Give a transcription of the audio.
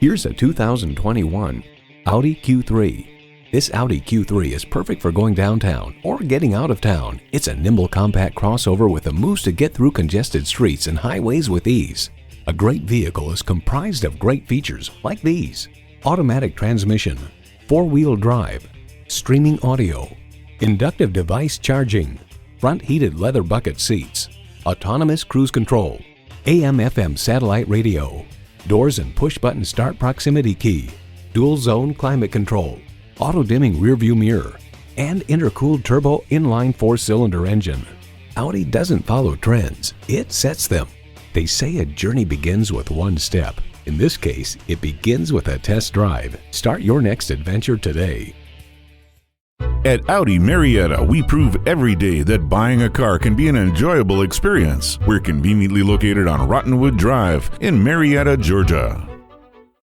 Here's a 2021 Audi Q3. This Audi Q3 is perfect for going downtown or getting out of town. It's a nimble, compact crossover with the moves to get through congested streets and highways with ease. A great vehicle is comprised of great features like these: automatic transmission, four-wheel drive, streaming audio, inductive device charging, front heated leather bucket seats, autonomous cruise control, AM/FM satellite radio, doors and push-button start proximity key, dual-zone climate control, auto-dimming rear-view mirror, and intercooled turbo inline four-cylinder engine. Audi doesn't follow trends, it sets them. They say a journey begins with one step. In this case, it begins with a test drive. Start your next adventure today. At Audi Marietta, we prove every day that buying a car can be an enjoyable experience. We're conveniently located on Rottenwood Drive in Marietta, Georgia.